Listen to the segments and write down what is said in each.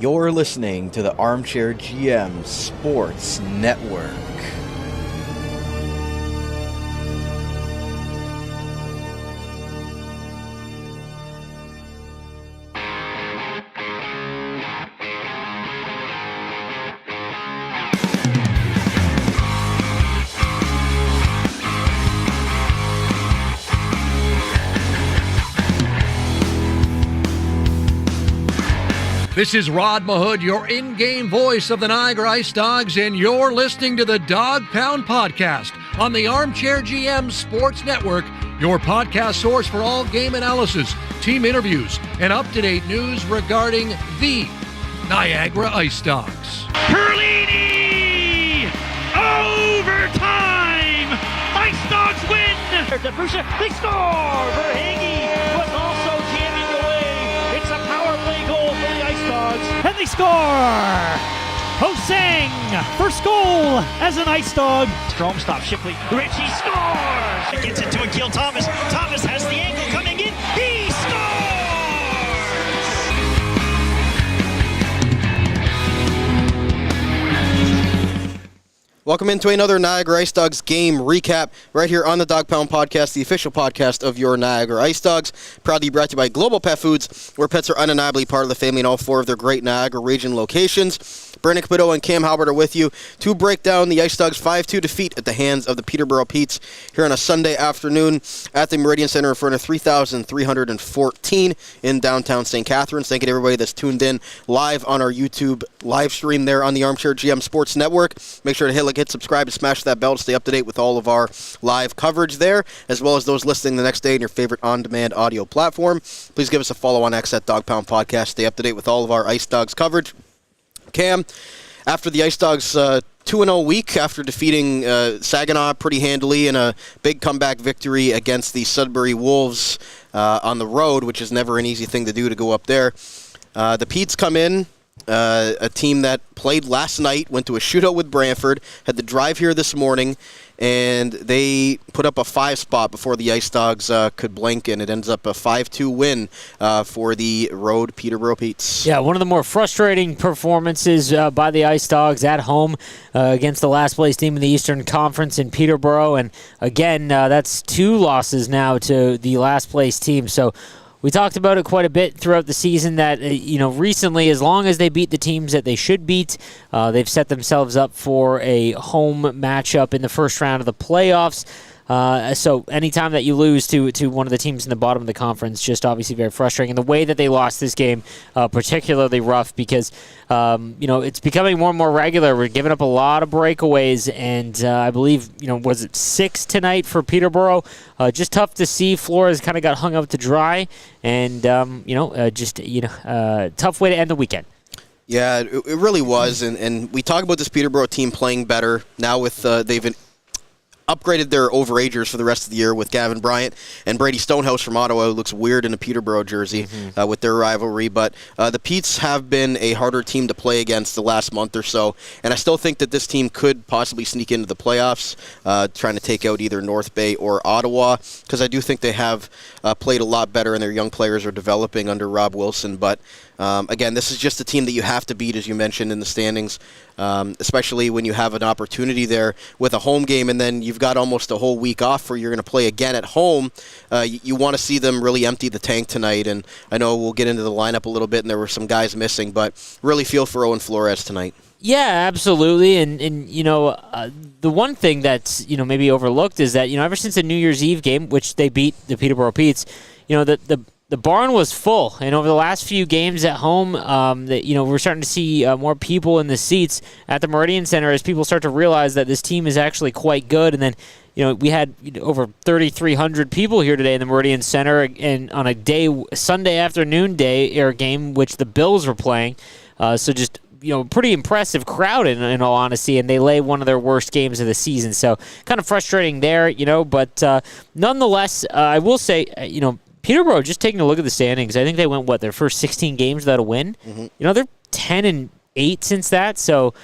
You're listening to the Armchair GM Sports Network. This is Rod Mahood, your in-game voice of the Niagara IceDogs, and you're listening to the Dog Pound Podcast on the Armchair GM Sports Network, your podcast source for all game analysis, team interviews, and up-to-date news regarding the Niagara IceDogs. Perlini! Overtime! IceDogs win! They score! Verhage was also jamming away. It's a power play goal for the IceDogs. And they score! Hosang, first goal as an IceDog. Strom stops Shipley. Richie scores! Gets it to Akil Thomas. Thomas has the angle coming in. He scores! Welcome into another Niagara IceDogs game recap right here on the Dog Pound Podcast, the official podcast of your Niagara IceDogs. Proudly brought to you by Global Pet Foods, where pets are undeniably part of the family in all four of their great Niagara region locations. Ben Caputo and Cam Halbert are with you to break down the IceDogs 5-2 defeat at the hands of the Peterborough Petes here on a Sunday afternoon at the Meridian Centre in front of 3,314 in downtown St. Catharines. Thank you to everybody that's tuned in live on our YouTube live stream there on the Armchair GM Sports Network. Make sure to hit subscribe and smash that bell to stay up to date with all of our live coverage there, as well as those listening the next day in your favorite on-demand audio platform. Please give us a follow on X at Dog Pound Podcast. Stay up to date with all of our IceDogs coverage. Cam, after the IceDogs 2-0 week, after defeating Saginaw pretty handily in a big comeback victory against the Sudbury Wolves on the road, which is never an easy thing to do to go up there, the Petes come in. A team that played last night, went to a shootout with Brantford, had to drive here this morning, and they put up a 5 spot before the IceDogs could blink, and it ends up a 5-2 win for the road Peterborough Petes. Yeah, one of the more frustrating performances by the IceDogs at home against the last-place team in the Eastern Conference in Peterborough, and again, that's 2 losses now to the last-place team, so we talked about it quite a bit throughout the season that, recently, as long as they beat the teams that they should beat, they've set themselves up for a home matchup in the first round of the playoffs. So anytime that you lose to one of the teams in the bottom of the conference, just obviously very frustrating. And the way that they lost this game, particularly rough because, it's becoming more and more regular. We're giving up a lot of breakaways, and I believe, was it 6 tonight for Peterborough? Just tough to see. Flores kind of got hung up to dry, and, tough way to end the weekend. Yeah, it really was, and we talk about this Peterborough team playing better now with they've upgraded their overagers for the rest of the year with Gavin Bryant and Brady Stonehouse from Ottawa, who looks weird in a Peterborough jersey with their rivalry. But the Petes have been a harder team to play against the last month or so, and I still think that this team could possibly sneak into the playoffs, trying to take out either North Bay or Ottawa, because I do think they have played a lot better and their young players are developing under Rob Wilson. But again, this is just a team that you have to beat, as you mentioned, in the standings, especially when you have an opportunity there with a home game, and then you've got almost a whole week off where you're going to play again at home. You want to see them really empty the tank tonight, and I know we'll get into the lineup a little bit, and there were some guys missing, but really feel for Owen Flores tonight. Yeah, absolutely, and the one thing that's maybe overlooked is that ever since the New Year's Eve game, which they beat the Peterborough Petes, the barn was full, and over the last few games at home, we're starting to see more people in the seats at the Meridian Centre as people start to realize that this team is actually quite good. And then, we had over 3,300 people here today in the Meridian Centre, and on a Sunday afternoon game, which the Bills were playing. So just pretty impressive crowd in all honesty, and they lay one of their worst games of the season. So kind of frustrating there, but nonetheless, I will say, Peterborough, just taking a look at the standings, I think they went, their first 16 games without a win? Mm-hmm. They're 10-8 since that, so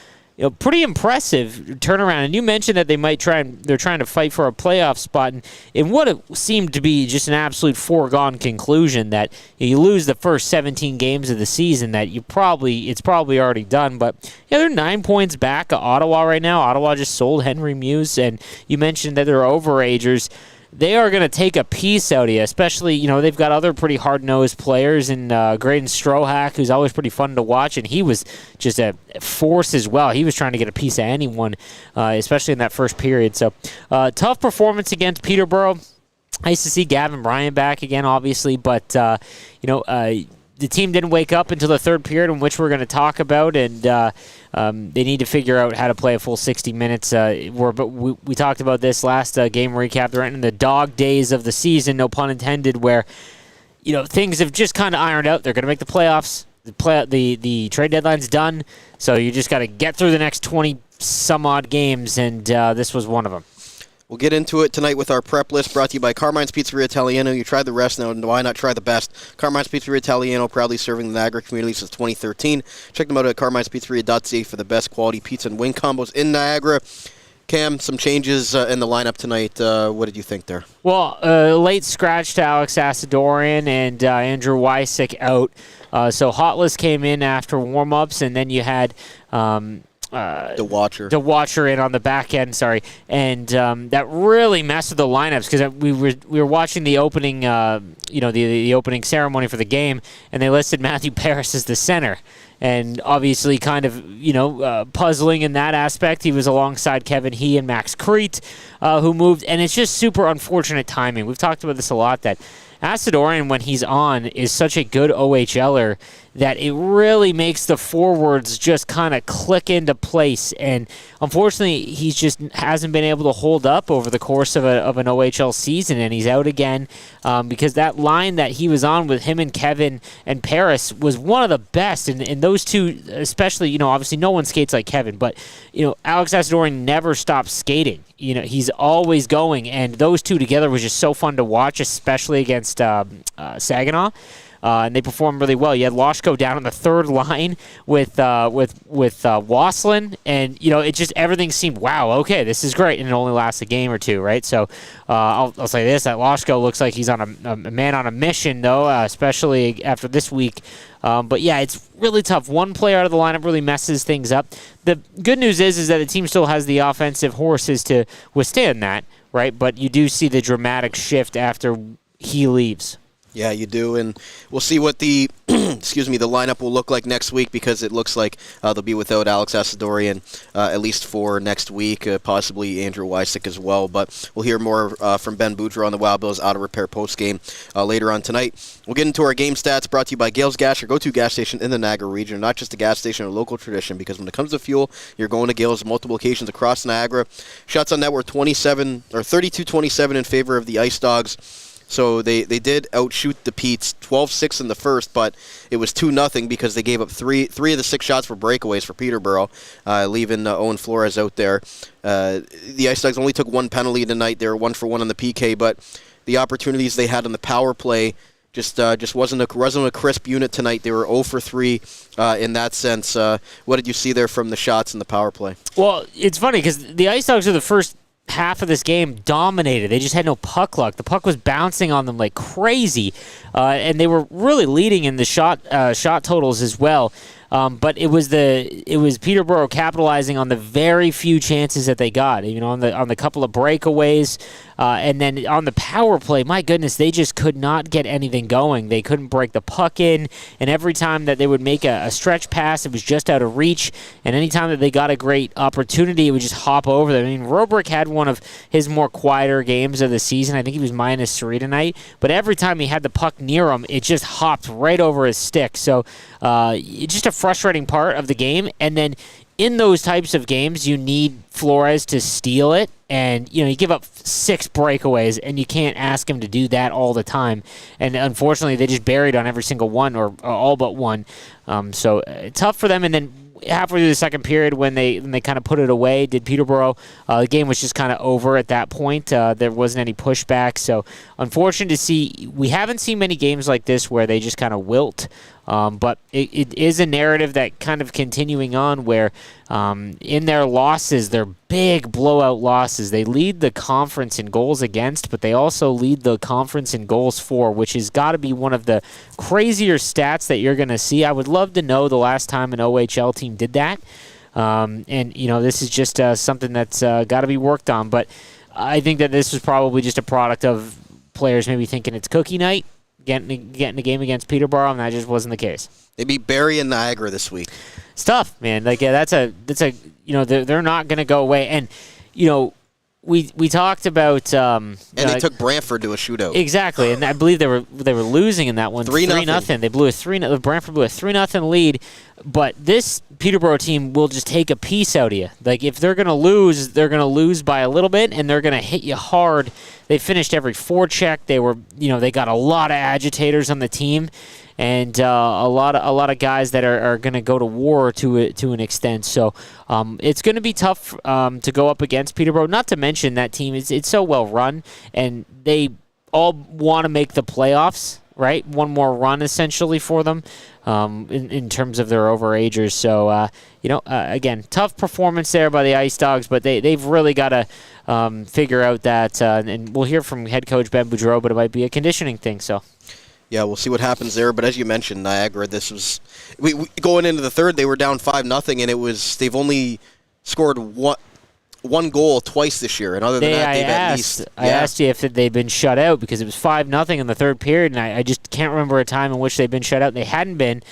pretty impressive turnaround. And you mentioned that they're trying to fight for a playoff spot, and in what it seemed to be just an absolute foregone conclusion that you lose the first 17 games of the season, that it's probably already done. But they're 9 points back of Ottawa right now. Ottawa just sold Henry Muse, and you mentioned that they're overagers. They are going to take a piece out of you, especially, they've got other pretty hard-nosed players in Graydon Strohack, who's always pretty fun to watch, and he was just a force as well. He was trying to get a piece of anyone, especially in that first period. So, tough performance against Peterborough. Nice to see Gavin Bryan back again, obviously, but, the team didn't wake up until the third period, in which we're going to talk about, and they need to figure out how to play a full 60 minutes. But we talked about this last game recap. They're in the dog days of the season, no pun intended, where things have just kind of ironed out. They're going to make the playoffs. The trade deadline's done, so you just got to get through the next 20 some odd games, and this was one of them. We'll get into it tonight with our prep list brought to you by Carmine's Pizzeria Italiano. You tried the rest, now why not try the best? Carmine's Pizzeria Italiano, proudly serving the Niagara community since 2013. Check them out at carmine'spizzeria.ca for the best quality pizza and wing combos in Niagara. Cam, some changes in the lineup tonight. What did you think there? Well, late scratch to Alex Asadorian and Andrew Wysick out. So Hotless came in after warm-ups, and then you had... the Watcher in on the back end, and that really messed with the lineups, because we were watching the opening, the opening ceremony for the game, and they listed Matthew Paris as the center, and obviously kind of puzzling in that aspect. He was alongside Kevin He and Max Crete, who moved, and it's just super unfortunate timing. We've talked about this a lot, that Asadorian, when he's on, is such a good OHLer that it really makes the forwards just kind of click into place. And unfortunately, he just hasn't been able to hold up over the course of an OHL season, and he's out again because that line that he was on with him and Kevin and Paris was one of the best. And those two, especially, obviously no one skates like Kevin, but, Alex Asadorian never stops skating. He's always going, and those two together was just so fun to watch, especially against Saginaw. And they performed really well. You had Loshko down on the third line with Waslin, and it just everything seemed, wow, okay, this is great, and it only lasts a game or two, right? So I'll say this: that Loshko looks like he's on a man on a mission, though, especially after this week. But yeah, it's really tough. One player out of the lineup really messes things up. The good news is that the team still has the offensive horses to withstand that, right? But you do see the dramatic shift after he leaves. Yeah, you do, and we'll see what the the lineup will look like next week, because it looks like they'll be without Alex Asadorian at least for next week, possibly Andrew Wysick as well. But we'll hear more from Ben Boudreau on the Wild Bills Auto Repair postgame later on tonight. We'll get into our game stats brought to you by Gales Gas, your go-to gas station in the Niagara region, not just a gas station, a local tradition, because when it comes to fuel, you're going to Gales multiple locations across Niagara. Shots on net were 32-27 in favor of the IceDogs. So they did outshoot the Petes 12-6 in the first, but it was 2-0 because they gave up three of the 6 shots were breakaways for Peterborough, leaving Owen Flores out there. The IceDogs only took 1 penalty tonight. They were 1 for 1 on the PK, but the opportunities they had on the power play just wasn't a crisp unit tonight. They were 0 for 3 in that sense. What did you see there from the shots in the power play? Well, it's funny because the IceDogs are the first half of this game dominated. They just had no puck luck. The puck was bouncing on them like crazy, and they were really leading in the shot totals as well. But it was Peterborough capitalizing on the very few chances that they got. On the couple of breakaways, and then on the power play. My goodness, they just could not get anything going. They couldn't break the puck in, and every time that they would make a stretch pass, it was just out of reach. And any time that they got a great opportunity, it would just hop over them. Robrick had one of his more quieter games of the season. I think he was -3 tonight. But every time he had the puck near him, it just hopped right over his stick. So just a frustrating part of the game. And then in those types of games, you need Flores to steal it. And, you give up 6 breakaways, and you can't ask him to do that all the time. And unfortunately, they just buried on every single one, or all but one. So tough for them. And then halfway through the second period, when they kind of put it away, did Peterborough, the game was just kind of over at that point. There wasn't any pushback. So unfortunate to see. We haven't seen many games like this where they just kind of wilt. But it is a narrative that kind of continuing on where in their losses, their big blowout losses, they lead the conference in goals against, but they also lead the conference in goals for, which has got to be one of the crazier stats that you're going to see. I would love to know the last time an OHL team did that. And, this is just something that's got to be worked on. But I think that this was probably just a product of players maybe thinking it's cookie night, getting a game against Peterborough, and that just wasn't the case. They beat Barrie and Niagara this week. It's tough, man. That's a they're not going to go away. And, we talked about and they took Brantford to a shootout. Exactly, and I believe they were losing in that one 3-0. They blew Brantford blew a 3-0 lead, but this Peterborough team will just take a piece out of you. Like if they're going to lose by a little bit, and they're going to hit you hard. They finished every forecheck. They got a lot of agitators on the team. And a lot of guys that are going to go to war to an extent. So it's going to be tough to go up against Peterborough. Not to mention that team it's so well run, and they all want to make the playoffs. Right, one more run essentially for them in terms of their overagers. So again, tough performance there by the IceDogs, but they've really got to figure out that. And we'll hear from head coach Ben Boudreau, but it might be a conditioning thing. So. Yeah, we'll see what happens there. But as you mentioned, Niagara, this was going into the third. They were down 5-0, and they've only scored one goal twice this year. And other than that, they've at least. I asked you if they'd been shut out because it was 5-0 in the third period, and I just can't remember a time in which they've been shut out. They hadn't been.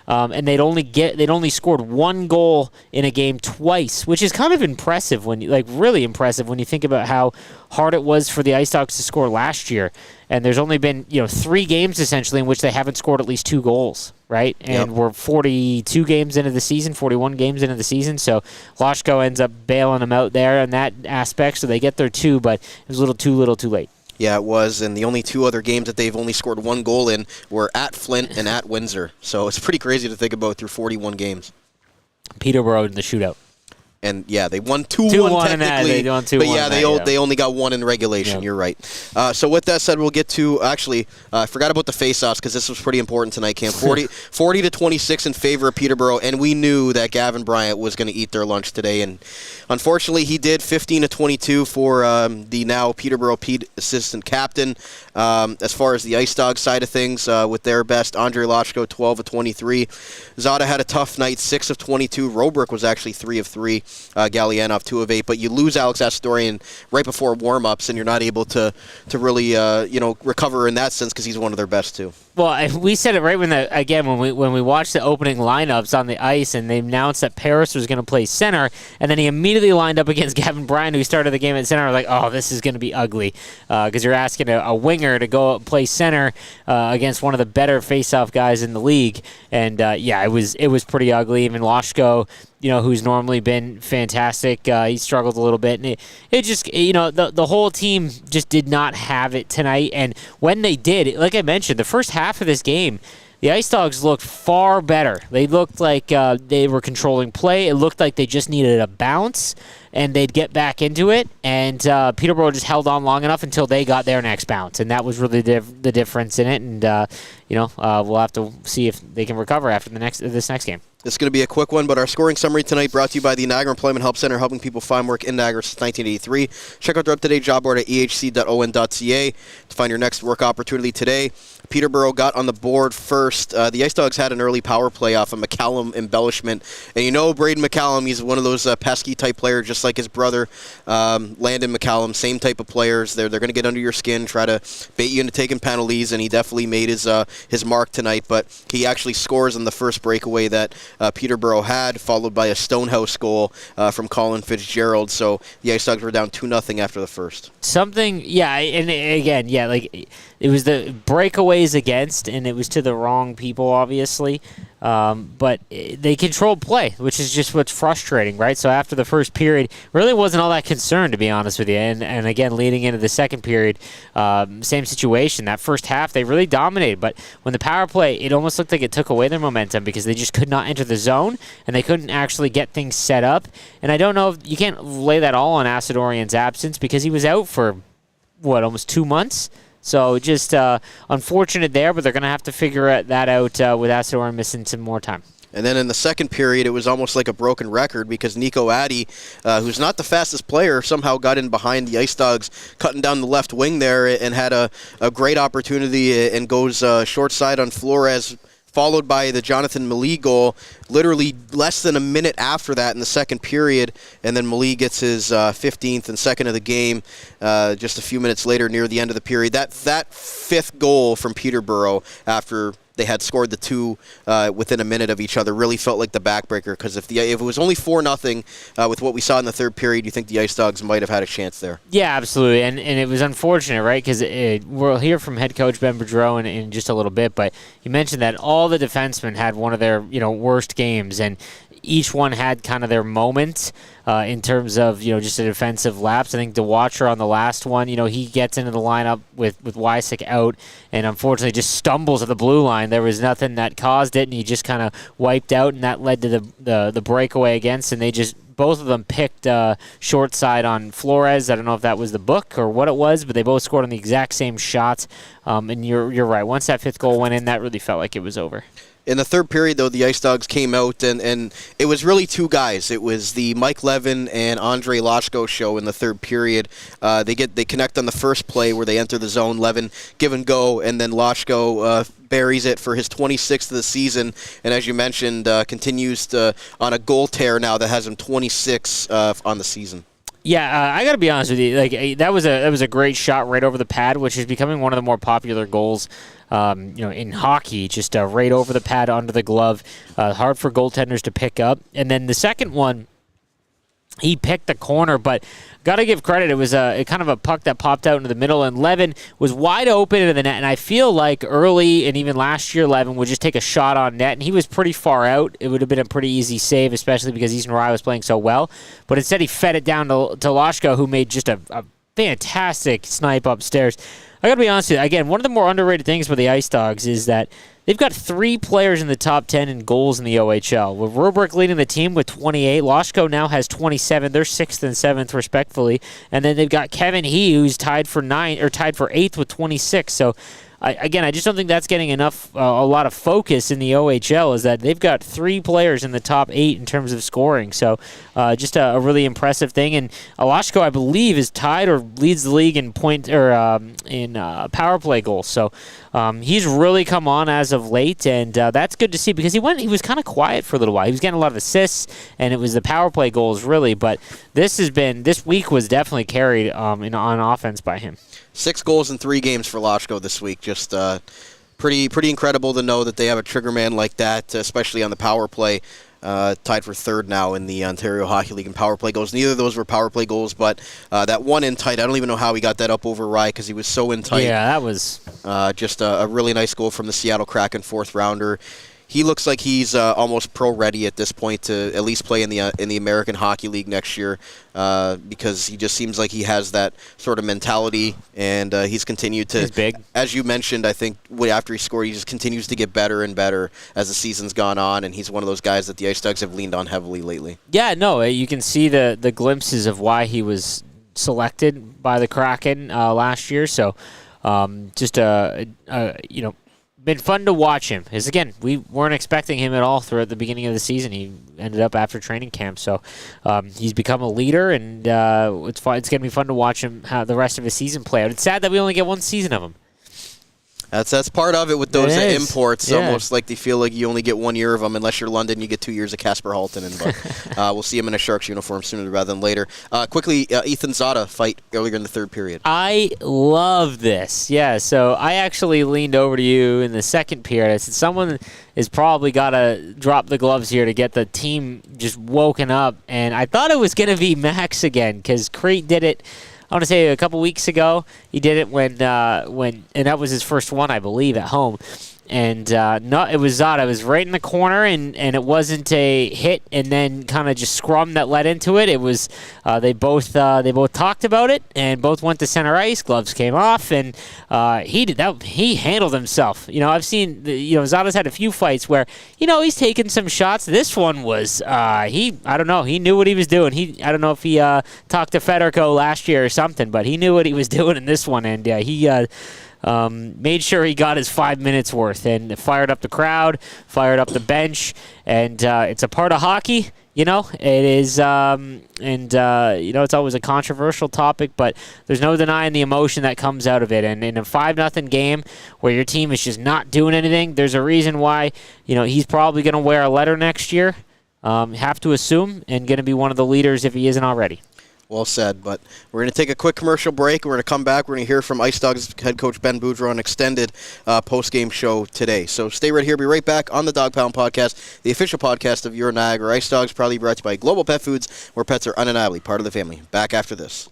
And they'd only scored one goal in a game twice, which is kind of impressive really impressive when you think about how hard it was for the IceDogs to score last year. And there's only been 3 games essentially in which they haven't scored at least 2 goals, right? And we're 42 games into the season, 41 games into the season. So Loshko ends up bailing them out there in that aspect, so they get their 2, but it was a little too late. Yeah, it was, and the only 2 other games that they've only scored 1 goal in were at Flint and at Windsor. So it's pretty crazy to think about through 41 games. Peterborough in the shootout. And, yeah, they won 2-1 technically. They won 2-1. But, yeah, they only got 1 in regulation. Yep. You're right. So, with that said, we'll get to, actually, I forgot about the face-offs because this was pretty important tonight, Cam. 40-26 in favor of Peterborough, and we knew that Gavin Bryant was going to eat their lunch today. And, unfortunately, he did 15-22 for the now Peterborough Petes assistant captain. As far as the IceDogs side of things, with their best, Andre Loshko, 12-23. Zada had a tough night, 6-22. Robrick was actually 3-3. Galianov 2 of 8, but you lose Alex Astorian right before warm-ups, and you're not able to really recover in that sense because he's one of their best too. Well, we said it right when we watched the opening lineups on the ice, and they announced that Paris was going to play center, and then he immediately lined up against Gavin Bryan, who started the game at center. I was like, oh, this is going to be ugly because you're asking a winger to go play center against one of the better face-off guys in the league, and it was pretty ugly. Even Loshko, who's normally been fantastic, he struggled a little bit, and it just the whole team just did not have it tonight. And when they did, like I mentioned, the first half of this game, the IceDogs looked far better. They looked like they were controlling play. It looked like they just needed a bounce, and they'd get back into it. And Peterborough just held on long enough until they got their next bounce, and that was really the difference in it. And we'll have to see if they can recover after this next game. This is going to be a quick one, but our scoring summary tonight brought to you by the Niagara Employment Help Center, helping people find work in Niagara since 1983. Check out their up-to-date job board at ehc.on.ca to find your next work opportunity today. Peterborough got on the board first. The IceDogs had an early power play off a McCallum embellishment. And Braden McCallum, he's one of those pesky type players, just like his brother, Landon McCallum, same type of players. They're going to get under your skin, try to bait you into taking penalties, and he definitely made his mark tonight. But he actually scores on the first breakaway that Peterborough had, followed by a Stonehouse goal from Colin Fitzgerald. So the IceDogs were down 2-0 after the first. It was the breakaways against, and it was to the wrong people, obviously. But they controlled play, which is just what's frustrating, right? So after the first period, really wasn't all that concerned, to be honest with you. And again, leading into the second period, same situation. That first half, they really dominated. But when the power play, it almost looked like it took away their momentum because they just could not enter the zone, and they couldn't actually get things set up. And I don't know if you can't lay that all on Asadorian's absence because he was out for, almost 2 months? So just unfortunate there, but they're going to have to figure that out with Asador missing some more time. And then in the second period, it was almost like a broken record because Nico Addy, who's not the fastest player, somehow got in behind the IceDogs, cutting down the left wing there, and had a great opportunity and goes short side on Flores, followed by the Jonathan Malie goal literally less than a minute after that in the second period. And then Malie gets his 15th and second of the game just a few minutes later near the end of the period. That fifth goal from Peterborough after they had scored the two within a minute of each other really felt like the backbreaker, because if it was only 4-0 with what we saw in the third period, you think the IceDogs might have had a chance there. Yeah, absolutely, and it was unfortunate, right, because we'll hear from head coach Ben Boudreau in just a little bit, but you mentioned that all the defensemen had one of their worst games, and each one had kind of their moment in terms of just a defensive lapse. I think DeWatcher on the last one, he gets into the lineup with Wysick out, and unfortunately just stumbles at the blue line. There was nothing that caused it, and he just kind of wiped out, and that led to the breakaway against. And they just both of them picked short side on Flores. I don't know if that was the book or what it was, but they both scored on the exact same shots. And you're right. Once that fifth goal went in, that really felt like it was over. In the third period, though, the IceDogs came out, and it was really two guys. It was the Mike Levin and Andre Loshko show in the third period. They connect on the first play where they enter the zone. Levin give and go, and then Loshko buries it for his 26th of the season. And as you mentioned, continues on a goal tear now that has him 26 on the season. Yeah, I got to be honest with you. Like that was a great shot right over the pad, which is becoming one of the more popular goals, in hockey. Just right over the pad, under the glove, hard for goaltenders to pick up. And then the second one, he picked the corner, but got to give credit. It was kind of a puck that popped out into the middle, and Levin was wide open into the net. And I feel like early and even last year, Levin would just take a shot on net, and he was pretty far out. It would have been a pretty easy save, especially because Eastern Rye was playing so well. But instead, he fed it down to Loshko, who made just a fantastic snipe upstairs. I got to be honest with you. Again, one of the more underrated things with the IceDogs is that they've got 3 players in the top 10 in goals in the OHL. With Rubrick leading the team with 28, Loshko now has 27. They're 6th and 7th, respectively. And then they've got Kevin He, who's tied for 8th with 26. So, I just don't think that's getting enough, a lot of focus in the OHL, is that they've got 3 players in the top 8 in terms of scoring. So, just a really impressive thing. And Loshko, I believe, is tied or leads the league in power play goals. So, he's really come on as of late, and that's good to see, because he was kind of quiet for a little while. He was getting a lot of assists, and it was the power play goals really. But this week was definitely carried on offense by him. 6 goals in 3 games for Loshko this week. Just pretty incredible to know that they have a trigger man like that, especially on the power play. Tied for 3rd now in the Ontario Hockey League in power play goals. Neither of those were power play goals, but that one in tight, I don't even know how he got that up over Rye, because he was so in tight. Yeah, that was just a really nice goal from the Seattle Kraken 4th rounder. He looks like he's almost pro-ready at this point to at least play in the American Hockey League next year, because he just seems like he has that sort of mentality, and he's continued to. He's big. As you mentioned, I think after he scored, he just continues to get better and better as the season's gone on, and he's one of those guys that the IceDogs have leaned on heavily lately. Yeah, no, you can see the glimpses of why he was selected by the Kraken last year. So, been fun to watch him. Because again, we weren't expecting him at all throughout the beginning of the season. He ended up after training camp, so he's become a leader, and it's fun. It's going to be fun to watch him how the rest of his season play out. It's sad that we only get 1 season of him. That's part of it with those imports. Yeah. Almost like they feel like you only get 1 year of them. Unless you're London, you get 2 years of Casper Haltonen. But we'll see him in a Sharks uniform sooner rather than later. Quickly, Ethan Zada fight earlier in the third period. I love this. Yeah, so I actually leaned over to you in the second period. I said, someone has probably got to drop the gloves here to get the team just woken up. And I thought it was going to be Max again, because Crete did it, I want to say a couple weeks ago. He did it when and that was his first one, I believe, at home. And it was Zada. It was right in the corner, and it wasn't a hit, and then kind of just scrum that led into it. It was they both talked about it, and both went to center ice. Gloves came off, and he did that. He handled himself. I've seen Zada's had a few fights where he's taken some shots. This one was I don't know. He knew what he was doing. I don't know if he talked to Federico last year or something, but he knew what he was doing in this one, and he made sure he got his 5 minutes worth and fired up the crowd, fired up the bench, and it's a part of hockey. It is, it's always a controversial topic, but there's no denying the emotion that comes out of it. And in a 5-0 game where your team is just not doing anything, there's a reason why, he's probably going to wear a letter next year, have to assume, and going to be one of the leaders if he isn't already. Well said, but we're going to take a quick commercial break. We're going to come back. We're going to hear from IceDogs head coach Ben Boudreau on an extended post-game show today. So stay right here. Be right back on the Dog Pound Podcast, the official podcast of your Niagara IceDogs, proudly brought to you by Global Pet Foods, where pets are undeniably part of the family. Back after this.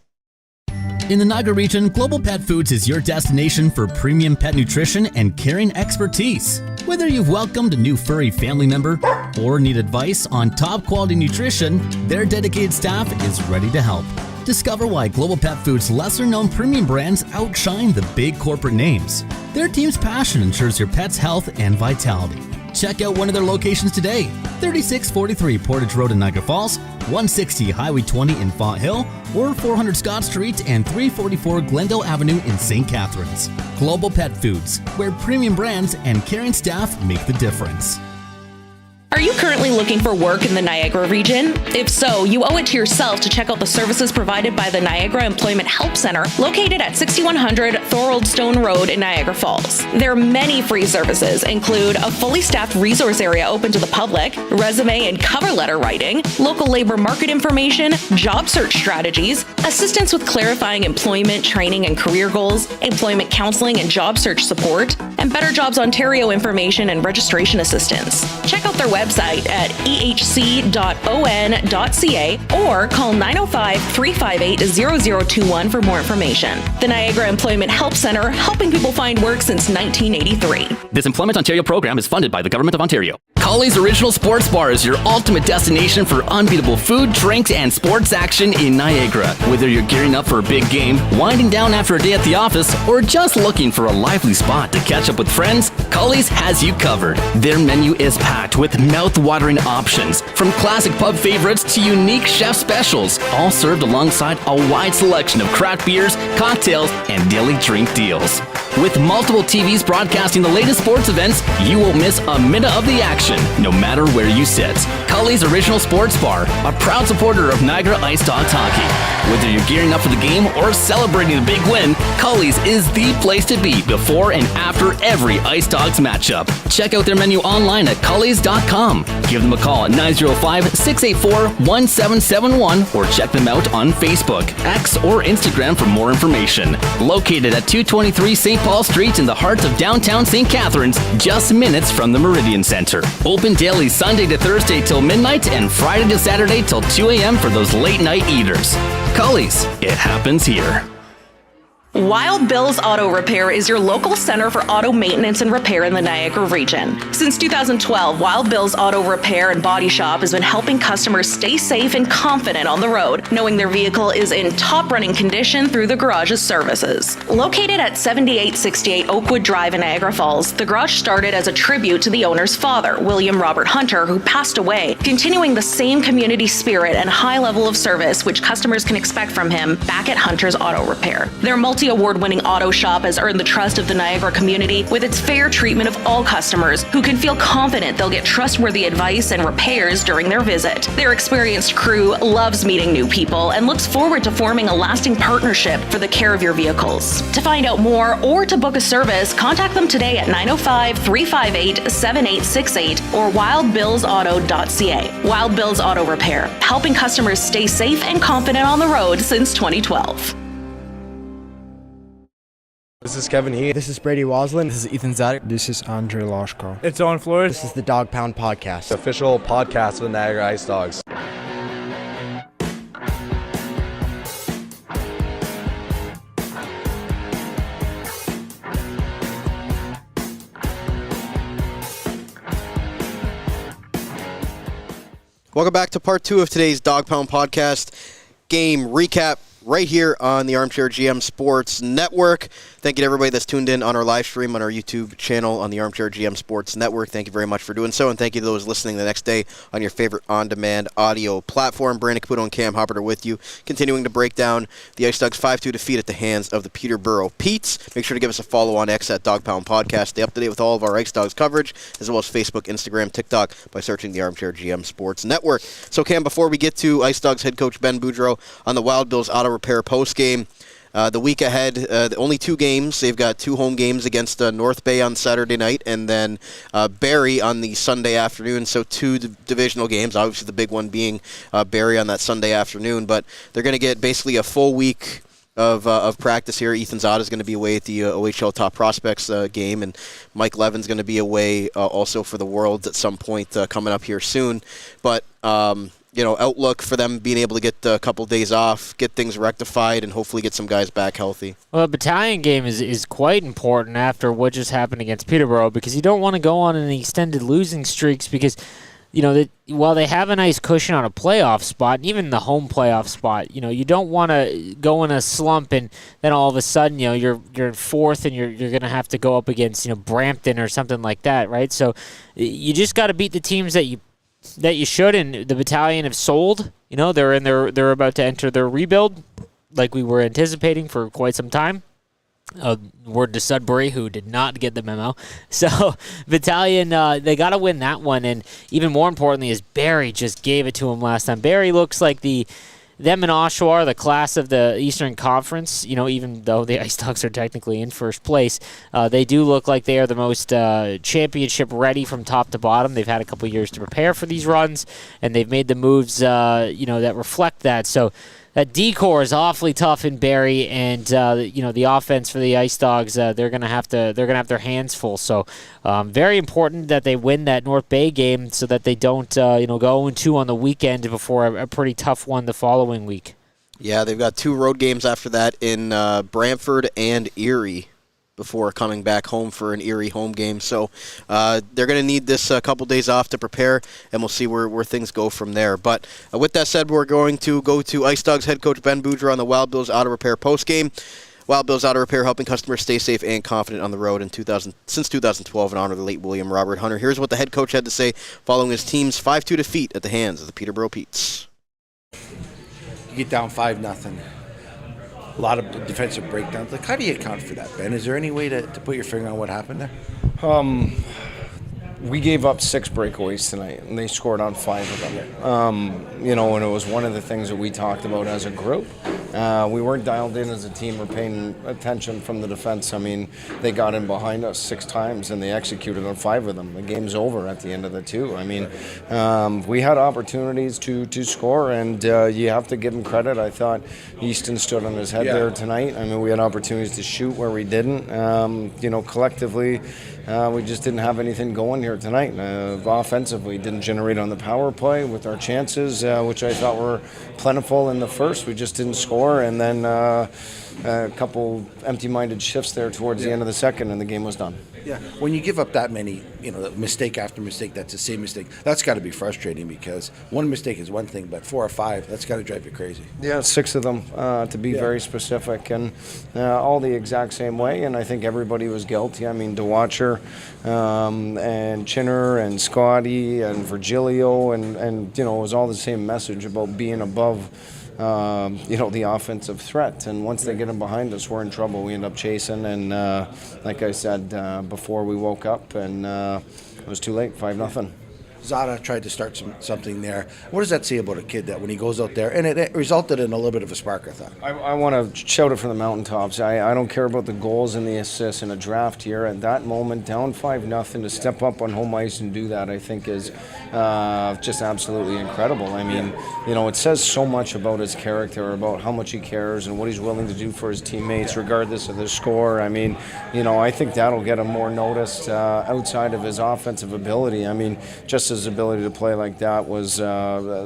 In the Niagara region, Global Pet Foods is your destination for premium pet nutrition and caring expertise. Whether you've welcomed a new furry family member or need advice on top quality nutrition, their dedicated staff is ready to help. Discover why Global Pet Foods' lesser-known premium brands outshine the big corporate names. Their team's passion ensures your pet's health and vitality. Check out one of their locations today: 3643 Portage Road in Niagara Falls, 160 Highway 20 in Font Hill, or 400 Scott Street and 344 Glendale Avenue in St. Catharines. Global Pet Foods, where premium brands and caring staff make the difference. Are you currently looking for work in the Niagara region? If so, you owe it to yourself to check out the services provided by the Niagara Employment Help Center, located at 6100 Thorold Stone Road in Niagara Falls. Their many free services include a fully staffed resource area open to the public, resume and cover letter writing, local labor market information, job search strategies, assistance with clarifying employment, training and career goals, employment counseling and job search support, and Better Jobs Ontario information and registration assistance. Check out their website at ehc.on.ca or call 905-358-0021 for more information. The Niagara Employment Help Center, helping people find work since 1983. This Employment Ontario program is funded by the Government of Ontario. Colley's Original Sports Bar is your ultimate destination for unbeatable food, drinks, and sports action in Niagara. Whether you're gearing up for a big game, winding down after a day at the office, or just looking for a lively spot to catch up with friends, Colley's has you covered. Their menu is packed with mouth-watering options, from classic pub favorites to unique chef specials, all served alongside a wide selection of craft beers, cocktails, and daily drink deals. With multiple TVs broadcasting the latest sports events, you won't miss a minute of the action, no matter where you sit. Colley's Original Sports Bar, a proud supporter of Niagara IceDogs hockey. Whether you're gearing up for the game or celebrating a big win, Colley's is the place to be before and after every IceDogs matchup. Check out their menu online at colleys.com. Give them a call at 905-684-1771 or check them out on Facebook, X, or Instagram for more information. Located at 223 St. Paul Street in the heart of downtown St. Catharines, just minutes from the Meridian Centre. Open daily Sunday to Thursday till midnight and Friday to Saturday till 2 a.m. for those late night eaters. Colley's, it happens here. Wild Bill's Auto Repair is your local center for auto maintenance and repair in the Niagara region. Since 2012, Wild Bill's Auto Repair and Body Shop has been helping customers stay safe and confident on the road, knowing their vehicle is in top running condition through the garage's services. Located at 7868 Oakwood Drive in Niagara Falls, the garage started as a tribute to the owner's father, William Robert Hunter, who passed away, continuing the same community spirit and high level of service which customers can expect from him back at Hunter's Auto Repair. Their multi-award-winning auto shop has earned the trust of the Niagara community with its fair treatment of all customers who can feel confident they'll get trustworthy advice and repairs during their visit. Their experienced crew loves meeting new people and looks forward to forming a lasting partnership for the care of your vehicles. To find out more or to book a service, contact them today at 905-358-7868 or wildbillsauto.ca. Wild Bill's Auto Repair, helping customers stay safe and confident on the road since 2012. This is Kevin He. This is Brady Waslin. This is Ethan Zadek. This is Andre Loshko. It's Owen Flores. This is the Dog Pound Podcast. The official podcast of the Niagara IceDogs. Welcome back to part 2 of today's Dog Pound Podcast game recap. right here on the Armchair GM Sports Network. Thank you to everybody that's tuned in on our live stream on our YouTube channel on the Armchair GM Sports Network. Thank you very much for doing so, and thank you to those listening the next day on your favorite on-demand audio platform. Brandon Caputo and Cam Halbert are with you, continuing to break down the IceDogs 5-2 defeat at the hands of the Peterborough Petes. Make sure to give us a follow on X at Dog Pound Podcast. Stay up to date with all of our IceDogs coverage, as well as Facebook, Instagram, TikTok, by searching the Armchair GM Sports Network. So, Cam, before we get to IceDogs head coach Ben Boudreau on the Wild Bills auto repair postgame, the week ahead, only 2 games. They've got 2 home games against North Bay on Saturday night and then Barrie on the Sunday afternoon. So 2 divisional games, obviously the big one being Barrie on that Sunday afternoon. But they're going to get basically a full week of practice here. Ethan Zada is going to be away at the OHL Top Prospects game, and Mike Levin's going to be away also for the Worlds at some point coming up here soon. But outlook for them being able to get a couple days off, get things rectified, and hopefully get some guys back healthy. Well, the battalion game is quite important after what just happened against Peterborough, because you don't want to go on any extended losing streaks, because while they have a nice cushion on a playoff spot, and even the home playoff spot, you don't want to go in a slump and then all of a sudden, you're in 4th and you're going to have to go up against, Brampton or something like that, right? So you just got to beat the teams that you should, and the battalion have sold. They're about to enter their rebuild like we were anticipating for quite some time. Word to Sudbury, who did not get the memo. So, Battalion, they got to win that one. And even more importantly is Barrie just gave it to them last time. Barrie looks like them and Oshawa are the class of the Eastern Conference. Even though the IceDogs are technically in first place, they do look like they are the most championship ready from top to bottom. They've had a couple years to prepare for these runs, and they've made the moves, that reflect that. So, that D-core is awfully tough in Barrie, and the offense for the IceDogs, they're gonna have their hands full. So, very important that they win that North Bay game so that they don't go 0-2 on the weekend before a pretty tough one the following week. Yeah, they've got 2 road games after that in Brantford and Erie before coming back home for an Erie home game. So they're going to need this couple days off to prepare, and we'll see where things go from there. But with that said, we're going to go to IceDogs head coach Ben Boudreau on the Wild Bills Auto Repair postgame. Wild Bills Auto Repair, helping customers stay safe and confident on the road since 2012 in honor of the late William Robert Hunter. Here's what the head coach had to say following his team's 5-2 defeat at the hands of the Peterborough Petes. You get down 5-0. A lot of defensive breakdowns. How do you account for that, Ben? Is there any way to put your finger on what happened there? We gave up 6 breakaways tonight, and they scored on 5 of them. And it was one of the things that we talked about as a group. We weren't dialed in as a team or paying attention from the defense. I mean, they got in behind us 6 times, and they executed on 5 of them. The game's over at the end of the 2. I mean, we had opportunities to score, and you have to give them credit. I thought Easton stood on his head there tonight. I mean, we had opportunities to shoot where we didn't. Collectively, we just didn't have anything going here tonight. Offensively, didn't generate on the power play with our chances, which I thought were plentiful in the first. We just didn't score, and then a couple empty-minded shifts there towards the end of the second, and the game was done. Yeah, when you give up that many, mistake after mistake, that's the same mistake. That's got to be frustrating, because one mistake is one thing, but 4 or 5, that's got to drive you crazy. Yeah, 6 of them, to be very specific, and all the exact same way, and I think everybody was guilty. I mean, DeWatcher and Chinner and Scotty and Virgilio, and it was all the same message about being above the offensive threat. And once they get them behind us, we're in trouble. We end up chasing, and like I said before, we woke up, and it was too late, 5-0. Zada tried to start something there. What does that say about a kid that when he goes out there, and it resulted in a little bit of a spark, I thought? I want to shout it from the mountaintops. I don't care about the goals and the assists in a draft here. At that moment, down 5-0, to step up on home ice and do that, I think is just absolutely incredible. I mean, it says so much about his character, about how much he cares and what he's willing to do for his teammates, regardless of the score. I mean, I think that'll get him more noticed outside of his offensive ability. I mean, just Habits' ability to play like that was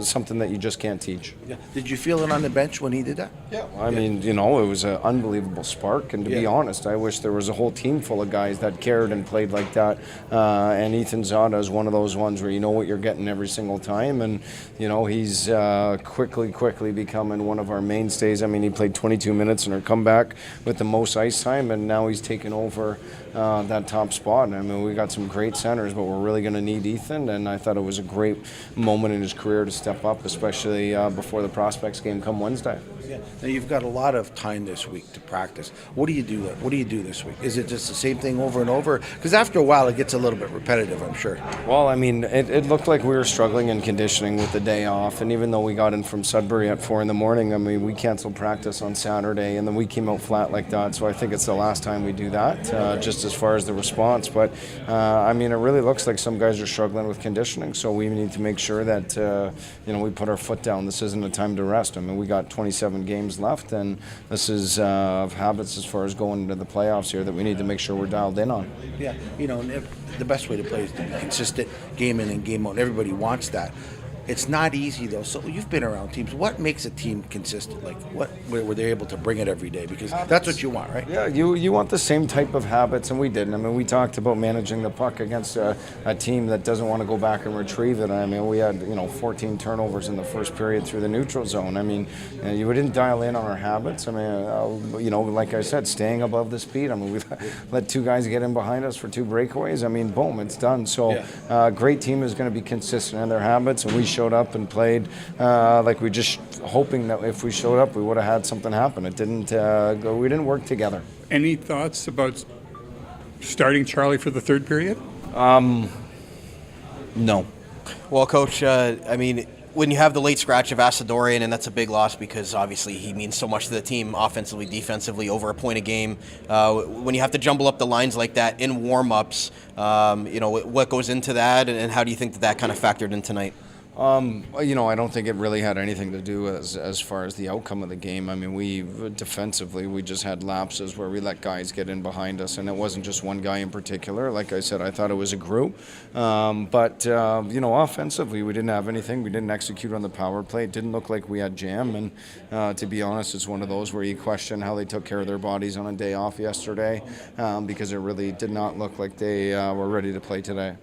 something that you just can't teach. Yeah. Did you feel it on the bench when he did that? Yeah. I mean, it was an unbelievable spark. And to be honest, I wish there was a whole team full of guys that cared and played like that. And Ethan Zada is one of those ones where you know what you're getting every single time. And, he's quickly becoming one of our mainstays. I mean, he played 22 minutes in our comeback with the most ice time, and now he's taken over that top spot. I mean, we got some great centers, but we're really going to need Ethan, and I thought it was a great moment in his career to step up, especially before the Prospects game come Wednesday. Yeah. Now you've got a lot of time this week to practice. What do you do? What do you do this week? Is it just the same thing over and over? Because after a while, it gets a little bit repetitive, I'm sure. Well, I mean, it looked like we were struggling in conditioning with the day off, and even though we got in from Sudbury at 4 a.m, I mean, we canceled practice on Saturday, and then we came out flat like that. So I think it's the last time we do that, just as far as the response. But I mean, it really looks like some guys are struggling with conditioning, so we need to make sure that we put our foot down. This isn't a time to rest. I mean, we got 27 games left, and this is of habits as far as going into the playoffs here that we need to make sure we're dialed in on. Yeah, the best way to play is to be consistent, game in and game out. And everybody wants that. It's not easy, though. So you've been around teams. What makes a team consistent? Like, what were they able to bring it every day? Because that's what you want, right? Yeah, you want the same type of habits, and we did. I mean, we talked about managing the puck against a team that doesn't want to go back and retrieve it. I mean, we had 14 turnovers in the first period through the neutral zone. I mean, you didn't dial in on our habits. I mean, like I said, staying above the speed. I mean, we let two guys get in behind us for 2 breakaways. I mean, boom, it's done. So, great team is going to be consistent in their habits, and we showed up and played like we just hoping that if we showed up we would have had something happen. It didn't go. We didn't work together. Any thoughts about starting Charlie for the third period? No. Well, Coach, I mean, when you have the late scratch of Asadorian, and that's a big loss because obviously he means so much to the team offensively, defensively, over a point a game. When you have to jumble up the lines like that in warm-ups, what goes into that, and how do you think that kind of factored in tonight? I don't think it really had anything to do as far as the outcome of the game. I mean, we defensively, we just had lapses where we let guys get in behind us, and it wasn't just one guy in particular. Like I said, I thought it was a group. But offensively, we didn't have anything. We didn't execute on the power play. It didn't look like we had jam, and to be honest, it's one of those where you question how they took care of their bodies on a day off yesterday, because it really did not look like they were ready to play today.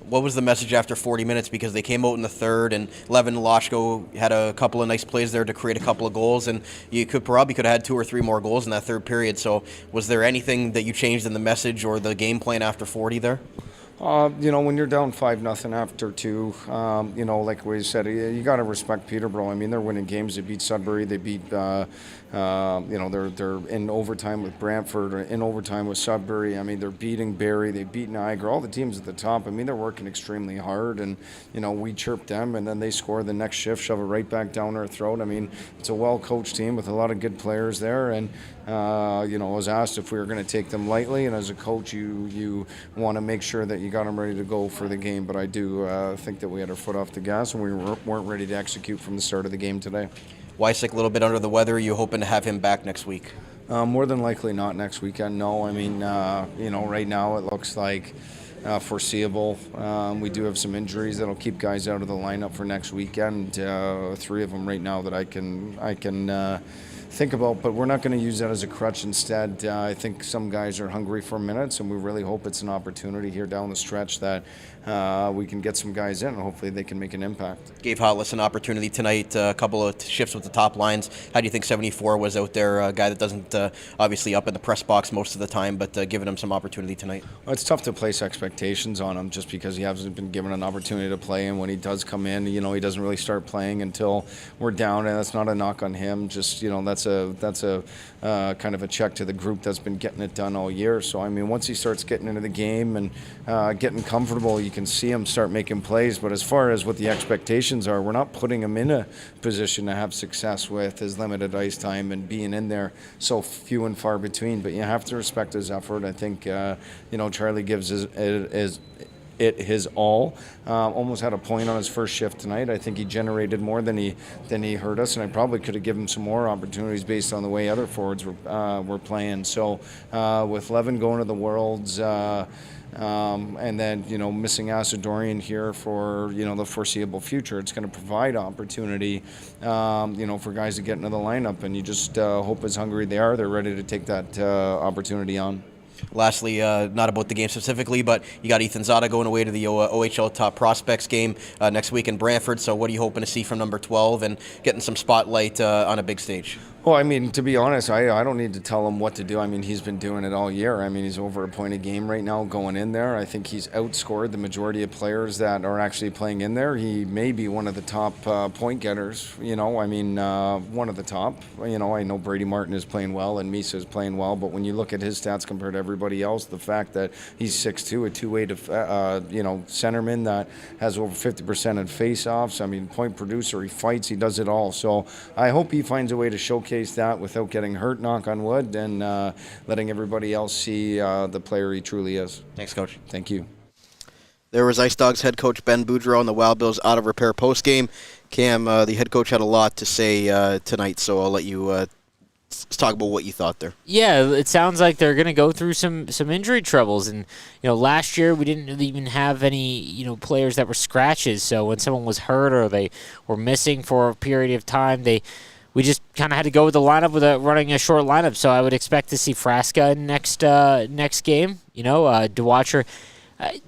What was the message after 40 minutes? Because they came out in the third, and Levin Loshko had a couple of nice plays there to create a couple of goals, and you could have had 2 or 3 more goals in that third period. So was there anything that you changed in the message or the game plan after 40 there? When you're down 5-0 after 2, like we said, you got to respect Peterborough. I mean, they're winning games. They beat Sudbury. They beat, they're in overtime with Brantford, or in overtime with Sudbury. I mean, they're beating Barrie. They beat Niagara. All the teams at the top. I mean, they're working extremely hard, and we chirp them, and then they score the next shift, shove it right back down our throat. I mean, it's a well-coached team with a lot of good players there, and I was asked if we were going to take them lightly, and as a coach, you want to make sure that you got them ready to go for the game. But I do think that we had our foot off the gas, and we weren't ready to execute from the start of the game today. Wysick a little bit under the weather. Are you hoping to have him back next week? More than likely not next weekend, no. I mean, right now it looks like foreseeable. We do have some injuries that'll keep guys out of the lineup for next weekend. 3 of them right now that I can think about, but we're not going to use that as a crutch. Instead, I think some guys are hungry for minutes, and we really hope it's an opportunity here down the stretch that we can get some guys in, and hopefully they can make an impact. Gave Hotless an opportunity tonight, a couple of shifts with the top lines. How do you think 74 was out there, a guy that doesn't obviously up in the press box most of the time, but giving him some opportunity tonight? Well, it's tough to place expectations on him just because he hasn't been given an opportunity to play, and when he does come in, he doesn't really start playing until we're down, and that's not a knock on him. Just, that's a kind of a check to the group that's been getting it done all year. So, I mean, once he starts getting into the game and getting comfortable, you can see him start making plays. But as far as what the expectations are, we're not putting him in a position to have success with his limited ice time and being in there so few and far between. But you have to respect his effort. I think, Charlie gives his all. Almost had a point on his first shift tonight. I think he generated more than he hurt us, and I probably could have given him some more opportunities based on the way other forwards were playing. So with Levin going to the Worlds, and then, missing Asadorian here for, the foreseeable future. It's going to provide opportunity, for guys to get into the lineup, and you just hope as hungry they are, they're ready to take that opportunity on. Lastly, not about the game specifically, but you got Ethan Zada going away to the OHL Top Prospects game next week in Brantford. So what are you hoping to see from number 12 and getting some spotlight on a big stage? Well, I mean, to be honest, I don't need to tell him what to do. I mean, he's been doing it all year. I mean, he's over a point a game right now going in there. I think he's outscored the majority of players that are actually playing in there. He may be one of the top point getters, one of the top. I know Brady Martin is playing well and Misa is playing well, but when you look at his stats compared to everybody else, the fact that he's 6'2", a two-way centerman that has over 50% in face-offs. I mean, point producer, he fights, he does it all. So I hope he finds a way to showcase that without getting hurt, knock on wood, and letting everybody else see the player he truly is. Thanks, Coach. Thank you. There was IceDogs head coach Ben Boudreau on the Wild Bills out of repair postgame. Cam, the head coach had a lot to say tonight, so I'll let you talk about what you thought there. Yeah, it sounds like they're going to go through some injury troubles, and last year we didn't really even have any players that were scratches. So when someone was hurt or they were missing for a period of time, we just kind of had to go with the lineup running a short lineup. So I would expect to see Frasca in next game. DeWatcher.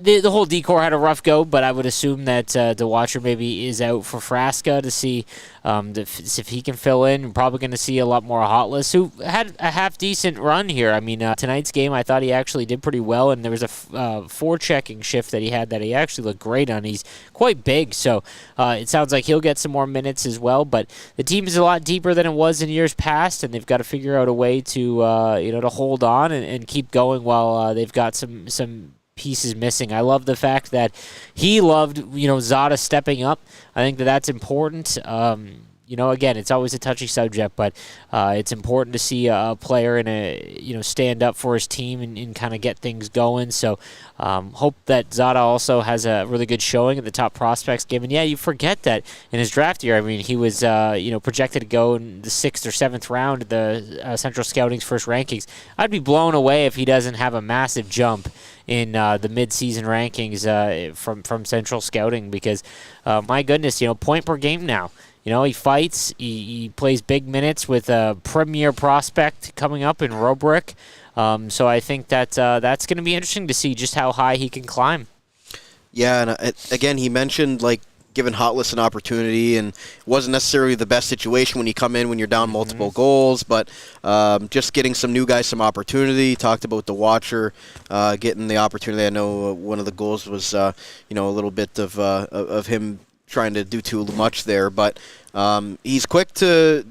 The whole D-Corps had a rough go, but I would assume that DeWatcher maybe is out for Frasca to see if he can fill in. We're probably going to see a lot more Hotless, who had a half-decent run here. I mean, tonight's game, I thought he actually did pretty well, and there was a forechecking shift that he had that he actually looked great on. He's quite big, so it sounds like he'll get some more minutes as well, but the team is a lot deeper than it was in years past, and they've got to figure out a way to to hold on and keep going while they've got some pieces missing. I love the fact that he loved, Zada stepping up. I think that's important. Again, it's always a touchy subject, but it's important to see a player stand up for his team and kind of get things going. So hope that Zada also has a really good showing at the Top Prospects game. And yeah, you forget that in his draft year, I mean, he was projected to go in the 6th or 7th round of the Central Scouting's first rankings. I'd be blown away if he doesn't have a massive jump in the mid-season rankings from Central Scouting, because my goodness, point per game now. He fights. He plays big minutes with a premier prospect coming up in Robrick. So I think that's going to be interesting to see just how high he can climb. Yeah, and again, he mentioned giving Hotless an opportunity, and it wasn't necessarily the best situation when you come in when you're down multiple goals, but just getting some new guys some opportunity. Talked about the Watcher getting the opportunity. I know one of the goals was a little bit of him trying to do too much there, but he's quick to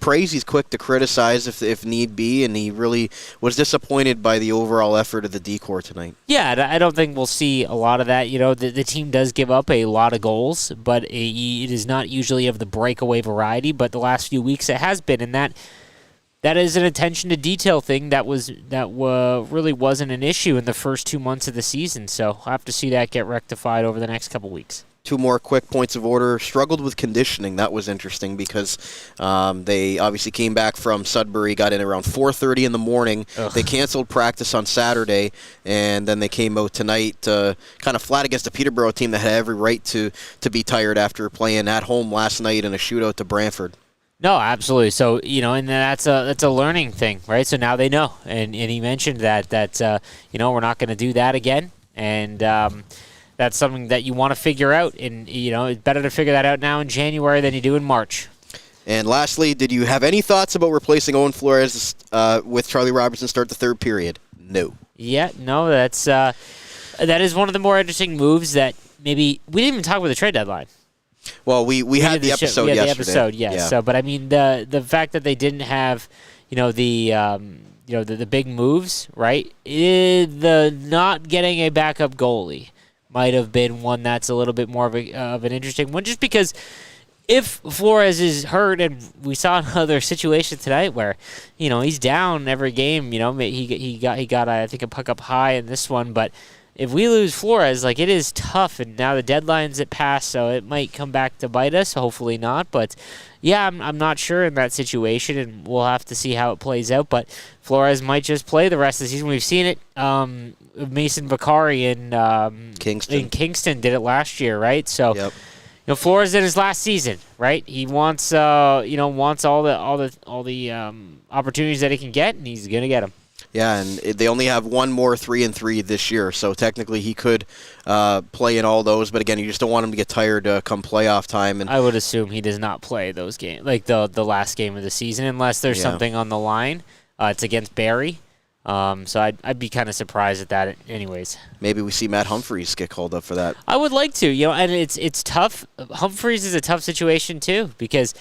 praise, he's quick to criticize if need be, and he really was disappointed by the overall effort of the D-Corps tonight. Yeah, I don't think we'll see a lot of that. The team does give up a lot of goals, but it is not usually of the breakaway variety, but the last few weeks it has been, and that is an attention to detail thing that really wasn't an issue in the first 2 months of the season, so I'll have to see that get rectified over the next couple weeks. Two more quick points of order. Struggled with conditioning. That was interesting because they obviously came back from Sudbury, got in around 4:30 in the morning. Ugh. They canceled practice on Saturday, and then they came out tonight kind of flat against a Peterborough team that had every right to be tired after playing at home last night in a shootout to Brantford. No, absolutely. So, and that's a learning thing, right? So now they know. And he mentioned that we're not going to do that again. And that's something that you want to figure out, and it's better to figure that out now in January than you do in March. And lastly, did you have any thoughts about replacing Owen Flores with Charlie Robertson start the third period? No. Yeah, no, that is one of the more interesting moves that maybe we didn't even talk about the trade deadline. Well, we had the episode yesterday. The episode, yes. Yeah. So, but I mean the fact that they didn't have the big moves, right? The not getting a backup goalie might have been one that's a little bit more of an interesting one, just because if Flores is hurt, and we saw another situation tonight where he's down every game, he got I think a puck up high in this one, but if we lose Flores, like, it is tough, and now the deadline's at pass, so it might come back to bite us. Hopefully not, but yeah, I'm not sure in that situation, and we'll have to see how it plays out. But Flores might just play the rest of the season. We've seen it. Mason Vicari in Kingston did it last year, right? So. Yep. Flores in his last season, right? He wants all the opportunities that he can get, and he's gonna get them. Yeah, and they only have one more 3-3 this year, so technically he could play in all those. But again, you just don't want him to get tired come playoff time. And I would assume he does not play those games, like the last game of the season, unless there's something on the line. It's against Barrie. So I'd be kind of surprised at that anyways. Maybe we see Matt Humphreys get called up for that. I would like to, and it's tough. Humphreys is a tough situation too, because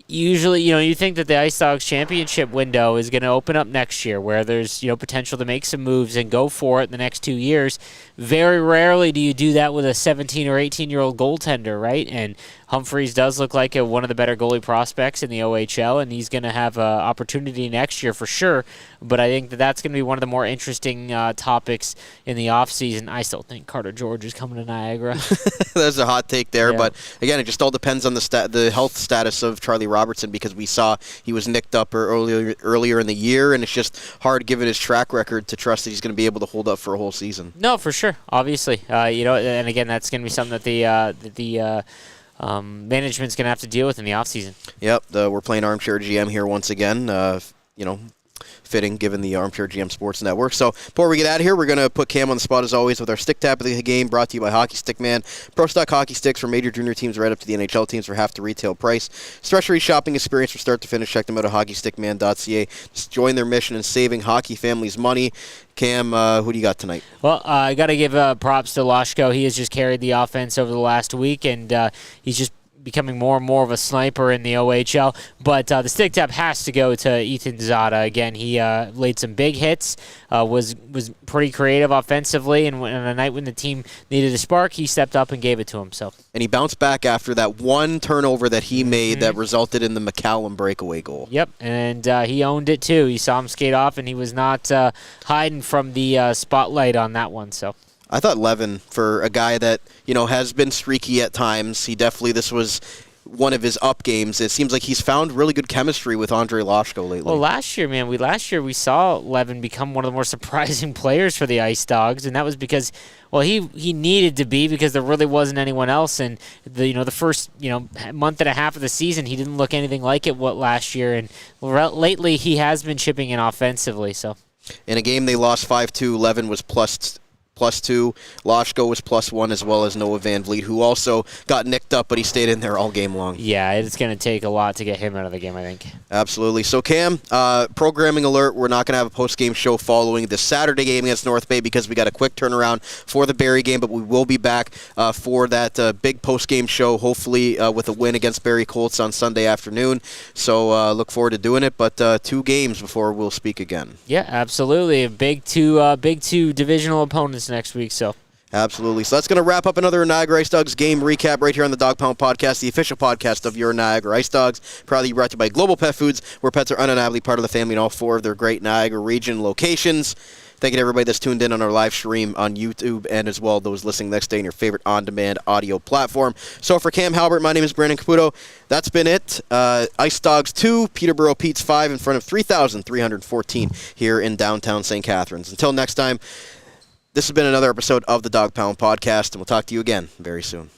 usually, you think that the IceDogs championship window is going to open up next year, where there's, potential to make some moves and go for it in the next 2 years. Very rarely do you do that with a 17 or 18-year-old goaltender, right? And Humphreys does look like one of the better goalie prospects in the OHL, and he's going to have an opportunity next year for sure. But I think that's going to be one of the more interesting topics in the offseason. I still think Carter George is coming to Niagara. There's a hot take there, Yeah. but again, it just all depends on the health status of Charlie Robertson, because we saw he was nicked up earlier in the year, and it's just hard, given his track record, to trust that he's going to be able to hold up for a whole season. No, for sure, obviously. And again, that's going to be something that the management's going to have to deal with in the offseason. Yep, we're playing Armchair GM here once again. Fitting given the Armchair GM Sports Network. So before we get out of here, we're going to put Cam on the spot as always with our stick tap of the game, brought to you by Hockey Stick Man. Pro Stock hockey sticks for major junior teams right up to the NHL teams for half the retail price. Special shopping experience from start to finish. Check them out at hockeystickman.ca. Just join their mission in saving hockey families money. Cam, who do you got tonight? Well, I got to give props to Loshko. He has just carried the offense over the last week, and he's just becoming more and more of a sniper in the OHL. But the stick tap has to go to Ethan Zada. Again, he laid some big hits, was pretty creative offensively, and on a night when the team needed a spark, he stepped up and gave it to himself. And he bounced back after that one turnover that he made that resulted in the McCallum breakaway goal. Yep, and he owned it too. You saw him skate off, and he was not hiding from the spotlight on that one. So I thought Levin, for a guy that, has been streaky at times, this was one of his up games. It seems like he's found really good chemistry with Andrei Loshko lately. Well, last year we saw Levin become one of the more surprising players for the IceDogs, and that was because, he needed to be, because there really wasn't anyone else. And the first month and a half of the season, he didn't look anything like it last year, and lately he has been chipping in offensively. So in a game they lost 5-2, Levin was +2. Loshko was +1, as well as Noah Van Vliet, who also got nicked up, but he stayed in there all game long. Yeah, it's going to take a lot to get him out of the game, I think. Absolutely. So, Cam, programming alert, we're not going to have a post-game show following the Saturday game against North Bay because we got a quick turnaround for the Barrie game, but we will be back for that big post-game show, hopefully with a win against Barrie Colts on Sunday afternoon. So look forward to doing it, but 2 games before we'll speak again. Yeah, absolutely. Big two divisional opponents next week. So absolutely. So that's going to wrap up another Niagara IceDogs game recap right here on the Dog Pound Podcast, the official podcast of your Niagara IceDogs. Proudly brought to you by Global Pet Foods, where pets are undeniably part of the family in all 4 of their great Niagara region locations. Thank you to everybody that's tuned in on our live stream on YouTube, and as well those listening next day in your favorite on-demand audio platform. So for Cam Halbert, my name is Brandon Caputo. That's been it. IceDogs 2, Peterborough Petes 5 in front of 3,314 here in downtown St. Catharines. Until next time, this has been another episode of the Dog Pound Podcast, and we'll talk to you again very soon.